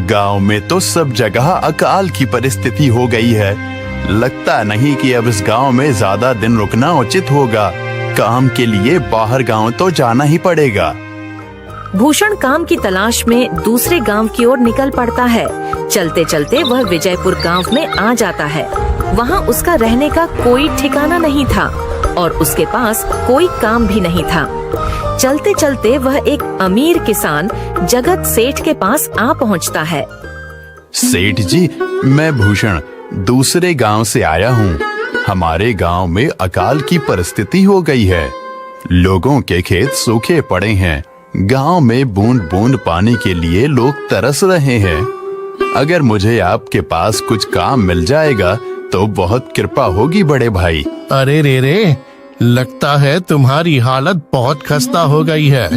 गांव में तो सब जगह अकाल की परिस्थिति हो गई है। लगता नहीं कि अब इस गांव में ज्यादा दिन रुकना उचित होगा। काम के लिए बाहर गांव तो जाना ही पड़ेगा। भूषण काम की तलाश में दूसरे गांव की ओर निकल पड़ता है। चलते चलते वह विजयपुर गांव में आ जाता है। वहां उसका रहने का कोई ठिकाना नहीं था और उसके पास कोई काम भी नहीं था। चलते चलते वह एक अमीर किसान जगत सेठ के पास आ पहुंचता है। सेठ जी, मैं भूषण दूसरे गांव से आया हूँ। हमारे गांव में अकाल की परिस्थिति हो गई है। लोगों के खेत सूखे पड़े हैं। गांव में बूंद बूंद पानी के लिए लोग तरस रहे हैं। अगर मुझे आपके पास कुछ काम मिल जाएगा तो बहुत कृपा होगी बड़े भाई। अरे रे, लगता है तुम्हारी हालत बहुत खस्ता हो गई है।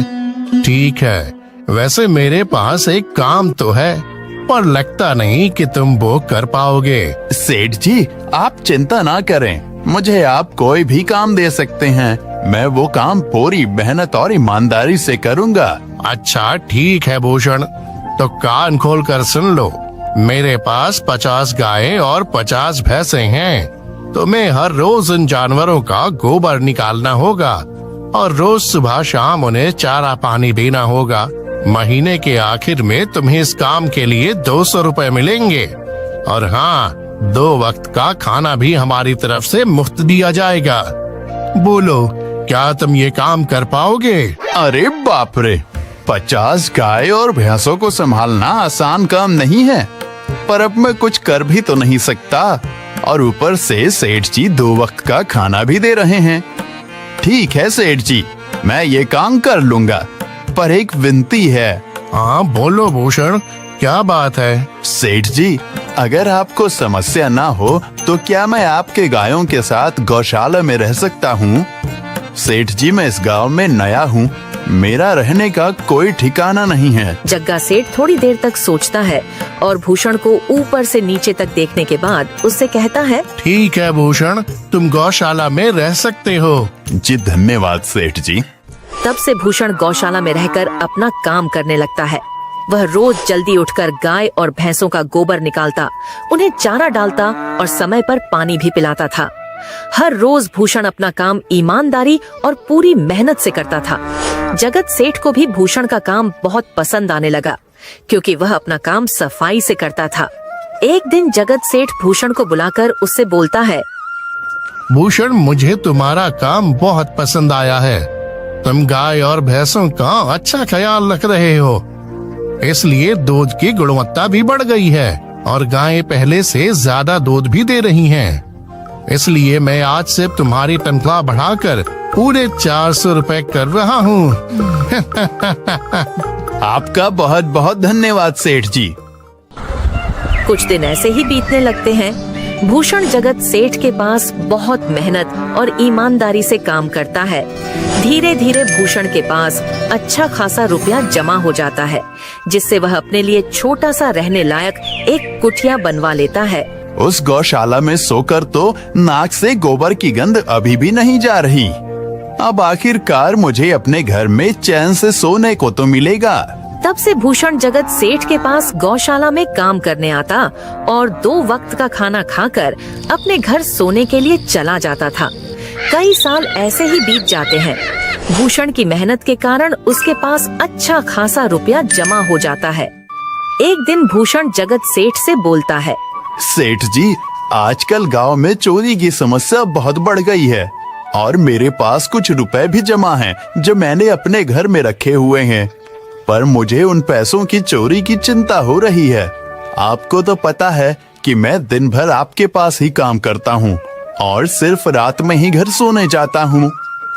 ठीक है, वैसे मेरे पास एक काम तो है, पर लगता नहीं कि तुम वो कर पाओगे। सेठ जी, आप चिंता ना करें। मुझे आप कोई भी काम दे सकते हैं। मैं वो काम पूरी मेहनत और ईमानदारी से करूंगा। अच्छा ठीक है भूषण, तो कान खोल कर सुन लो। मेरे पास 50 गायें और 50 भैंसें हैं। तुम्हें हर रोज इन जानवरों का गोबर निकालना होगा और रोज सुबह शाम उन्हें चारा पानी देना होगा। महीने के आखिर में तुम्हें इस काम के लिए 200 रुपए मिलेंगे। और हाँ, 2 वक्त का खाना भी हमारी तरफ से मुफ्त दिया जाएगा। बोलो, क्या तुम ये काम कर पाओगे? अरे बाप रे, 50 गाय और भैंसों को संभालना आसान काम नहीं है। पर अब मैं कुछ कर भी तो नहीं सकता, और ऊपर से सेठ जी 2 वक्त का खाना भी दे रहे हैं। ठीक है सेठ जी, मैं ये काम कर लूंगा, पर एक विनती है। हाँ बोलो भूषण, क्या बात है? सेठ जी, अगर आपको समस्या ना हो तो क्या मैं आपके गायों के साथ गौशाला में रह सकता हूँ? सेठ जी, मैं इस गांव में नया हूँ। मेरा रहने का कोई ठिकाना नहीं है। जग्गा सेठ थोड़ी देर तक सोचता है और भूषण को ऊपर से नीचे तक देखने के बाद उससे कहता है, ठीक है भूषण, तुम गौशाला में रह सकते हो। जी धन्यवाद सेठ जी। तब से भूषण गौशाला में रहकर अपना काम करने लगता है। वह रोज जल्दी उठकर गाय और भैंसों का गोबर निकालता, उन्हें चारा डालता और समय पर पानी भी पिलाता था। हर रोज भूषण अपना काम ईमानदारी और पूरी मेहनत से करता था। जगत सेठ को भी भूषण का काम बहुत पसंद आने लगा, क्योंकि वह अपना काम सफाई से करता था। एक दिन जगत सेठ भूषण को बुलाकर उससे बोलता है, भूषण, मुझे तुम्हारा काम बहुत पसंद आया है। तुम गाय और भैंसों का अच्छा ख्याल रख रहे हो, इसलिए दूध की गुणवत्ता भी बढ़ गई है और गायें पहले से ज्यादा दूध भी दे रही हैं। इसलिए मैं आज से तुम्हारी तनख्वाह बढ़ाकर पूरे 400 रुपए कर रहा हूँ। आपका बहुत बहुत धन्यवाद सेठ जी। कुछ दिन ऐसे ही बीतने लगते हैं। भूषण जगत सेठ के पास बहुत मेहनत और ईमानदारी से काम करता है। धीरे धीरे भूषण के पास अच्छा खासा रुपया जमा हो जाता है, जिससे वह अपने लिए छोटा सा रहने लायक एक कुटिया बनवा लेता है। उस गौशाला में सोकर तो नाक से गोबर की गंध अभी भी नहीं जा रही। अब आखिरकार मुझे अपने घर में चैन से सोने को तो मिलेगा। तब से भूषण जगत सेठ के पास गौशाला में काम करने आता और 2 वक्त का खाना खाकर अपने घर सोने के लिए चला जाता था। कई साल ऐसे ही बीत जाते हैं। भूषण की मेहनत के कारण उसके पास अच्छा खासा रुपया जमा हो जाता है। एक दिन भूषण जगत सेठ से बोलता है, सेठ जी, आजकल गांव में चोरी की समस्या बहुत बढ़ गई है और मेरे पास कुछ रुपए भी जमा हैं जो मैंने अपने घर में रखे हुए हैं, पर मुझे उन पैसों की चोरी की चिंता हो रही है। आपको तो पता है कि मैं दिन भर आपके पास ही काम करता हूँ और सिर्फ रात में ही घर सोने जाता हूँ,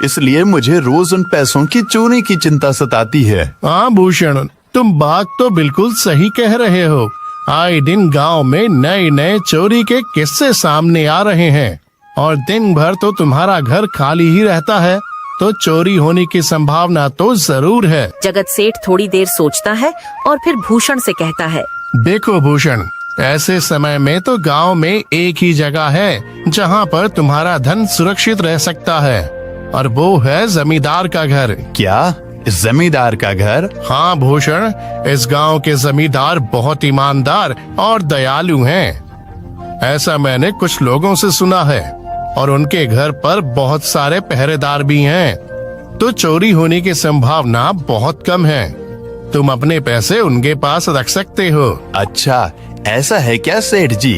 इसलिए मुझे रोज उन पैसों की चोरी की चिंता सताती है। हाँ भूषण, तुम बात तो बिल्कुल सही कह रहे हो। आए दिन गांव में नए नए चोरी के किस्से सामने आ रहे हैं और दिन भर तो तुम्हारा घर खाली ही रहता है, तो चोरी होने की संभावना तो जरूर है। जगत सेठ थोड़ी देर सोचता है और फिर भूषण से कहता है, देखो भूषण, ऐसे समय में तो गांव में एक ही जगह है जहां पर तुम्हारा धन सुरक्षित रह सकता है, और वो है जमींदार का घर। क्या जमींदार का घर? हाँ भूषण, इस गांव के जमींदार बहुत ईमानदार और दयालु हैं। ऐसा मैंने कुछ लोगों से सुना है और उनके घर पर बहुत सारे पहरेदार भी हैं। तो चोरी होने की संभावना बहुत कम है। तुम अपने पैसे उनके पास रख सकते हो। अच्छा, ऐसा है क्या सेठ जी?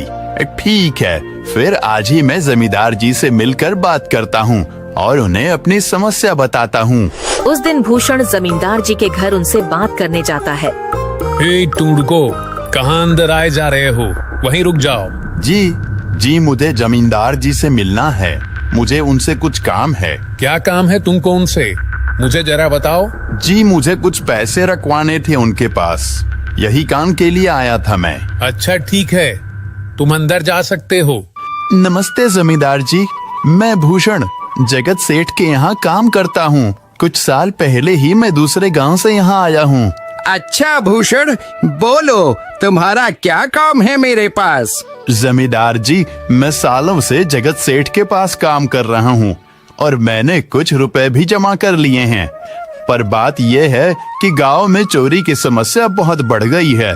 ठीक है, फिर आज ही मैं जमींदार जी से मिलकर बात करता हूँ और उन्हें अपनी समस्या बताता हूँ। उस दिन भूषण जमींदार जी के घर उनसे बात करने जाता है। हे टूडको, कहाँ अंदर आए जा रहे हो? वहीं रुक जाओ। जी, मुझे जमींदार जी से मिलना है। मुझे उनसे कुछ काम है। क्या काम है तुमको उनसे? मुझे जरा बताओ। जी, मुझे कुछ पैसे रखवाने थे उनके पास। यही काम के लिए आया था मैं। अच्छा ठीक है, तुम अंदर जा सकते हो। नमस्ते जमींदार जी, मैं भूषण जगत सेठ के यहाँ काम करता हूँ। कुछ साल पहले ही मैं दूसरे गांव से यहाँ आया हूँ। अच्छा भूषण, बोलो तुम्हारा क्या काम है मेरे पास? जमींदार जी, मैं सालों से जगत सेठ के पास काम कर रहा हूँ और मैंने कुछ रुपए भी जमा कर लिए हैं। पर बात यह है कि गांव में चोरी की समस्या बहुत बढ़ गई है,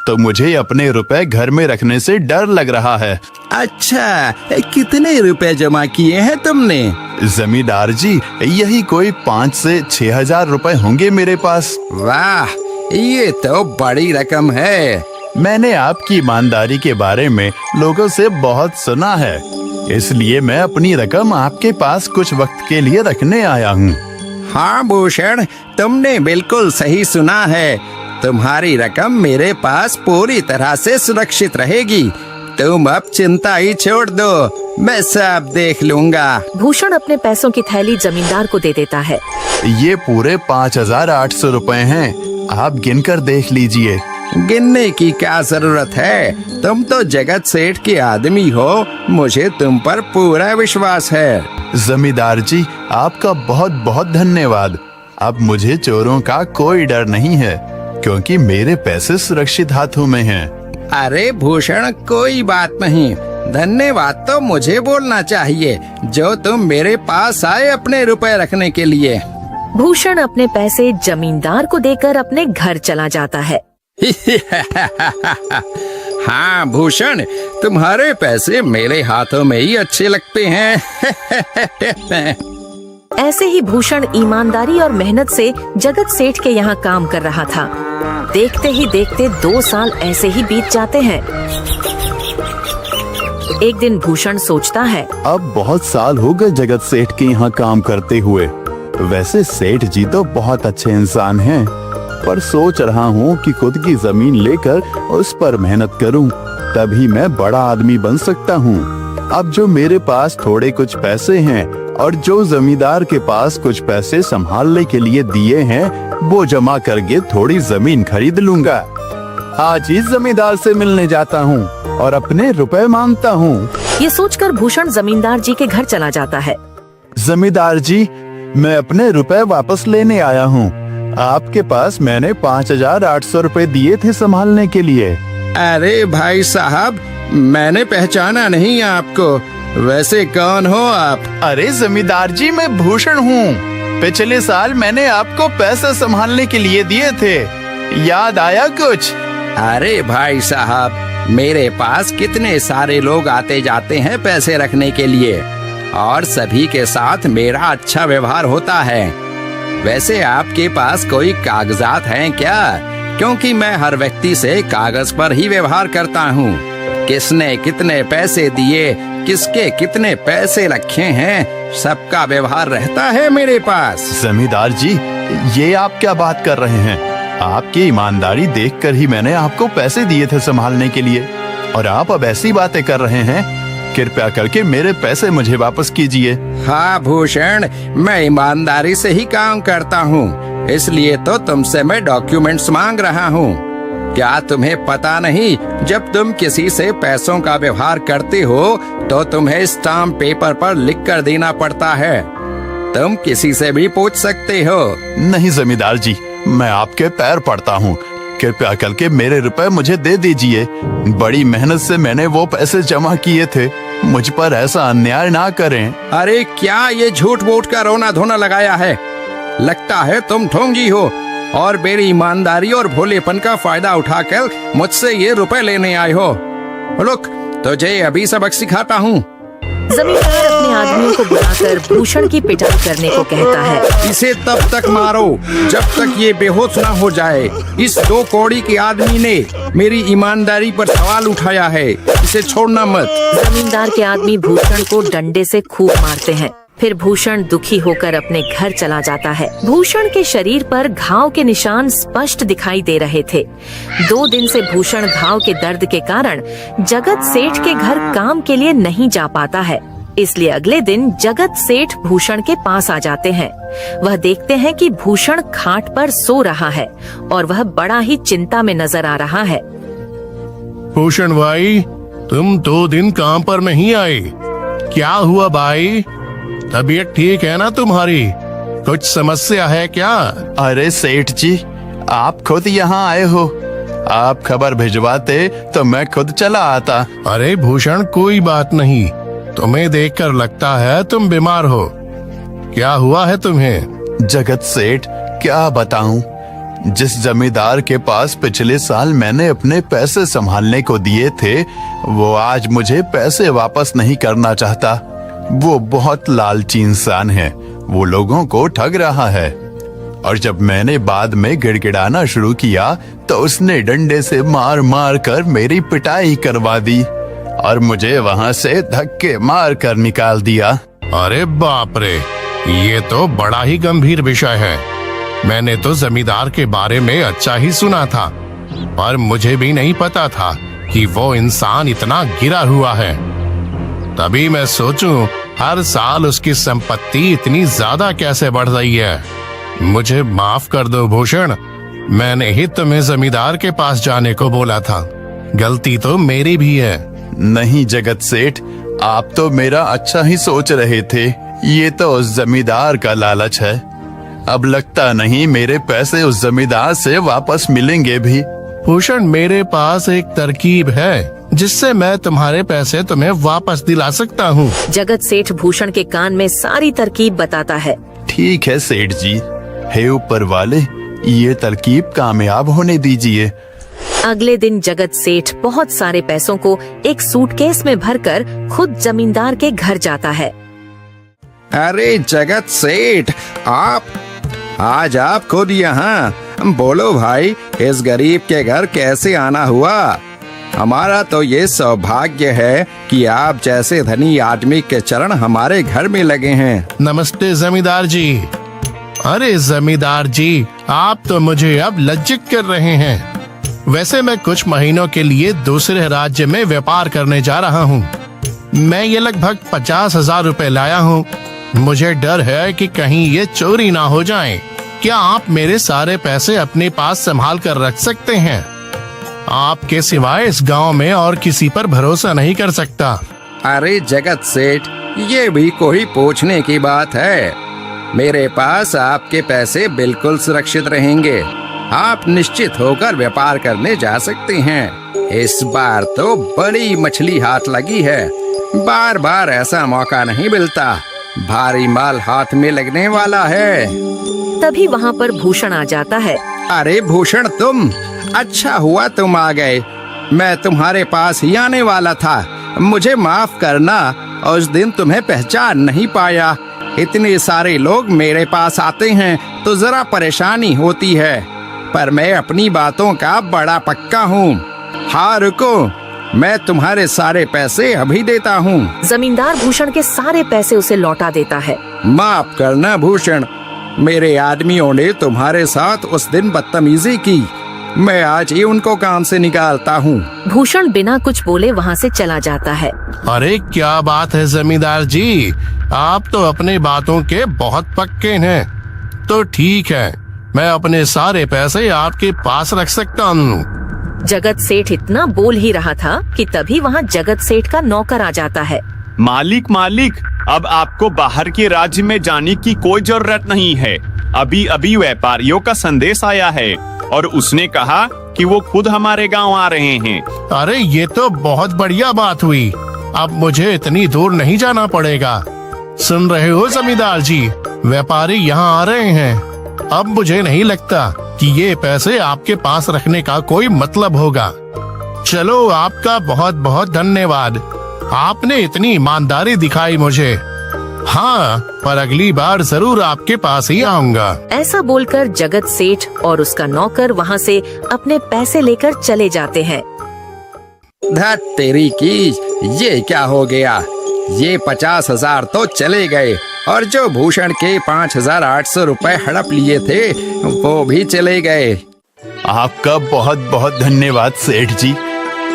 तो मुझे अपने रुपए घर में रखने से डर लग रहा है। अच्छा, कितने रुपए जमा किए हैं तुमने? जमींदार जी, यही कोई 5 से 6 हजार रुपए होंगे मेरे पास। वाह, ये तो बड़ी रकम है। मैंने आपकी ईमानदारी के बारे में लोगों से बहुत सुना है, इसलिए मैं अपनी रकम आपके पास कुछ वक्त के लिए रखने आया हूँ। हाँ भूषण, तुमने बिल्कुल सही सुना है। तुम्हारी रकम मेरे पास पूरी तरह से सुरक्षित रहेगी। तुम अब चिंता ही छोड़ दो, मैं सब देख लूंगा। भूषण अपने पैसों की थैली जमींदार को दे देता है। ये पूरे 5,800 रुपए हैं, आप गिनकर देख लीजिए। गिनने की क्या जरूरत है? तुम तो जगत सेठ के आदमी हो, मुझे तुम पर पूरा विश्वास है। जमींदार जी, आपका बहुत बहुत धन्यवाद। अब मुझे चोरों का कोई डर नहीं है, क्योंकि मेरे पैसे सुरक्षित हाथों में हैं। अरे भूषण, कोई बात नहीं। धन्यवाद तो मुझे बोलना चाहिए, जो तुम मेरे पास आए अपने रुपए रखने के लिए। भूषण अपने पैसे जमींदार को देकर अपने घर चला जाता है। हाँ भूषण, तुम्हारे पैसे मेरे हाथों में ही अच्छे लगते हैं। ऐसे ही भूषण ईमानदारी और मेहनत से जगत सेठ के यहाँ काम कर रहा था। देखते ही देखते 2 साल ऐसे ही बीत जाते हैं। एक दिन भूषण सोचता है, अब बहुत साल हो गए जगत सेठ के यहाँ काम करते हुए। वैसे सेठ जी तो बहुत अच्छे इंसान हैं, पर सोच रहा हूँ कि खुद की जमीन लेकर उस पर मेहनत करूँ, तभी मैं बड़ा आदमी बन सकता हूँ। अब जो मेरे पास थोड़े कुछ पैसे हैं और जो जमींदार के पास कुछ पैसे संभालने के लिए दिए हैं, वो जमा करके थोड़ी जमीन खरीद लूंगा। आज ही जमींदार से मिलने जाता हूँ और अपने रुपए मांगता हूँ। ये सोचकर भूषण जमींदार जी के घर चला जाता है। जमींदार जी, मैं अपने रुपए वापस लेने आया हूँ। आपके पास मैंने 5,800 रुपए दिए थे संभालने के लिए। अरे भाई साहब, मैंने पहचाना नहीं आपको। वैसे कौन हो आप? अरे जमींदार जी, मैं भूषण हूँ। पिछले साल मैंने आपको पैसे संभालने के लिए दिए थे, याद आया कुछ? अरे भाई साहब, मेरे पास कितने सारे लोग आते जाते हैं पैसे रखने के लिए, और सभी के साथ मेरा अच्छा व्यवहार होता है। वैसे आपके पास कोई कागजात हैं क्या? क्योंकि मैं हर व्यक्ति से कागज पर ही व्यवहार करता हूँ। किसने कितने पैसे दिए, किसके कितने पैसे रखे हैं, सबका व्यवहार रहता है मेरे पास। जमींदार जी, ये आप क्या बात कर रहे हैं? आपकी ईमानदारी देखकर ही मैंने आपको पैसे दिए थे संभालने के लिए, और आप अब ऐसी बातें कर रहे हैं। कृपया करके मेरे पैसे मुझे वापस कीजिए। हाँ भूषण, मैं ईमानदारी से ही काम करता हूँ, इसलिए तो तुमसे मैं डॉक्यूमेंट्स मांग रहा हूँ। क्या तुम्हें पता नहीं, जब तुम किसी से पैसों का व्यवहार करते हो तो तुम्हें स्टाम्प पेपर पर लिख कर देना पड़ता है। तुम किसी से भी पूछ सकते हो। नहीं जमींदार जी, मैं आपके पैर पड़ता हूँ, कृपया करके मेरे रुपए मुझे दे दीजिए। बड़ी मेहनत से मैंने वो पैसे जमा किए थे, मुझ पर ऐसा अन्याय ना करें। अरे क्या ये झूठ मूठ का रोना धोना लगाया है? लगता है तुम ढोंगी हो और मेरी ईमानदारी और भोलेपन का फायदा उठाकर मुझसे ये रुपए लेने आए हो। रुक, तुझे अभी सबक सिखाता हूँ। जमींदार अपने आदमियों को बुलाकर भूषण की पिटाई करने को कहता है। इसे तब तक मारो जब तक ये बेहोश ना हो जाए। इस 2 कौड़ी के आदमी ने मेरी ईमानदारी पर सवाल उठाया है, इसे छोड़ना मत। जमींदार के आदमी भूषण को डंडे से खूब मारते हैं। फिर भूषण दुखी होकर अपने घर चला जाता है। भूषण के शरीर पर घाव के निशान स्पष्ट दिखाई दे रहे थे। 2 दिन से भूषण घाव के दर्द के कारण जगत सेठ के घर काम के लिए नहीं जा पाता है। इसलिए अगले दिन जगत सेठ भूषण के पास आ जाते हैं। वह देखते हैं कि भूषण खाट पर सो रहा है और वह बड़ा ही चिंता में नजर आ रहा है। भूषण भाई, तुम 2 दिन काम पर नहीं आए, क्या हुआ भाई? तबीयत ठीक है ना तुम्हारी? कुछ समस्या है क्या? अरे सेठ जी, आप खुद यहाँ आए हो। आप खबर भिजवाते तो मैं खुद चला आता। अरे भूषण, कोई बात नहीं, तुम्हें देखकर लगता है तुम बीमार हो। क्या हुआ है तुम्हें? जगत सेठ, क्या बताऊं, जिस जमींदार के पास पिछले साल मैंने अपने पैसे संभालने को दिए थे, वो आज मुझे पैसे वापस नहीं करना चाहता। वो बहुत लालची इंसान है, वो लोगों को ठग रहा है। और जब मैंने बाद में गिड़गिड़ाना शुरू किया तो उसने डंडे से मार मार कर मेरी पिटाई करवा दी और मुझे वहां से धक्के मार कर निकाल दिया। अरे बाप रे, ये तो बड़ा ही गंभीर विषय है। मैंने तो जमींदार के बारे में अच्छा ही सुना था, पर मुझे भी नहीं पता था कि वो इंसान इतना गिरा हुआ है। तभी मैं सोचूं, हर साल उसकी संपत्ति इतनी ज्यादा कैसे बढ़ रही है। मुझे माफ कर दो भूषण, मैंने ही तुम्हें जमींदार के पास जाने को बोला था। गलती तो मेरी भी है। नहीं जगत सेठ, आप तो मेरा अच्छा ही सोच रहे थे। ये तो उस जमींदार का लालच है। अब लगता नहीं मेरे पैसे उस जमींदार से वापस मिलेंगे भी। भूषण, मेरे पास एक तरकीब है जिससे मैं तुम्हारे पैसे तुम्हें वापस दिला सकता हूँ। जगत सेठ भूषण के कान में सारी तरकीब बताता है। ठीक है सेठ जी, हे ऊपर वाले, ये तरकीब कामयाब होने दीजिए। अगले दिन जगत सेठ बहुत सारे पैसों को एक सूटकेस में भरकर खुद जमींदार के घर जाता है। अरे जगत सेठ, आज आप खुद यहाँ? बोलो भाई, इस गरीब के घर कैसे आना हुआ? हमारा तो ये सौभाग्य है कि आप जैसे धनी आदमी के चरण हमारे घर में लगे हैं। नमस्ते जमींदार जी। अरे जमींदार जी, आप तो मुझे अब लज्जित कर रहे हैं। वैसे मैं कुछ महीनों के लिए दूसरे राज्य में व्यापार करने जा रहा हूँ। मैं ये लगभग 50,000 रुपए लाया हूँ। मुझे डर है कि कहीं ये चोरी ना हो जाए। क्या आप मेरे सारे पैसे अपने पास संभाल कर रख सकते हैं? आपके सिवाय इस गांव में और किसी पर भरोसा नहीं कर सकता। अरे जगत सेठ, ये भी कोई पूछने की बात है? मेरे पास आपके पैसे बिल्कुल सुरक्षित रहेंगे। आप निश्चित होकर व्यापार करने जा सकते हैं। इस बार तो बड़ी मछली हाथ लगी है। बार बार ऐसा मौका नहीं मिलता। भारी माल हाथ में लगने वाला है। तभी वहाँ पर भूषण आ जाता है। अरे भूषण, तुम? अच्छा हुआ तुम आ गए। मैं तुम्हारे पास ही आने वाला था। मुझे माफ करना, उस दिन तुम्हें पहचान नहीं पाया। इतने सारे लोग मेरे पास आते हैं तो जरा परेशानी होती है, पर मैं अपनी बातों का बड़ा पक्का हूँ। हाँ रुको, मैं तुम्हारे सारे पैसे अभी देता हूँ। जमींदार भूषण के सारे पैसे उसे लौटा देता है। माफ करना भूषण, मेरे आदमियों ने तुम्हारे साथ उस दिन बदतमीजी की। मैं आज ही उनको काम से निकालता हूँ। भूषण बिना कुछ बोले वहाँ से चला जाता है। अरे क्या बात है जमींदार जी, आप तो अपने बातों के बहुत पक्के हैं। तो ठीक है, मैं अपने सारे पैसे आपके पास रख सकता हूँ। जगत सेठ इतना बोल ही रहा था कि तभी वहाँ जगत सेठ का नौकर आ जाता है। मालिक, अब आपको बाहर के राज्य में जाने की कोई जरूरत नहीं है। अभी अभी व्यापारियों का संदेश आया है और उसने कहा कि वो खुद हमारे गांव आ रहे हैं। अरे ये तो बहुत बढ़िया बात हुई। अब मुझे इतनी दूर नहीं जाना पड़ेगा। सुन रहे हो जमींदार जी, व्यापारी यहाँ आ रहे हैं। अब मुझे नहीं लगता कि ये पैसे आपके पास रखने का कोई मतलब होगा। चलो, आपका बहुत बहुत धन्यवाद। आपने इतनी ईमानदारी दिखाई मुझे। हाँ, पर अगली बार जरूर आपके पास ही आऊंगा। ऐसा बोलकर जगत सेठ और उसका नौकर वहाँ से अपने पैसे लेकर चले जाते हैं। धत तेरी की, ये क्या हो गया? ये 50,000 तो चले गए और जो भूषण के 5,800 रुपए हड़प लिए थे वो भी चले गए। आपका बहुत बहुत धन्यवाद सेठ जी।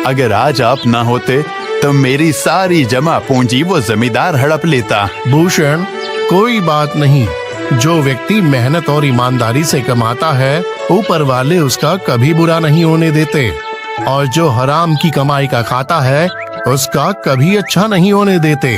अगर आज आप ना होते तो मेरी सारी जमा पूंजी वो जमींदार हड़प लेता। भूषण, कोई बात नहीं। जो व्यक्ति मेहनत और ईमानदारी से कमाता है, ऊपर वाले उसका कभी बुरा नहीं होने देते, और जो हराम की कमाई का खाता है उसका कभी अच्छा नहीं होने देते।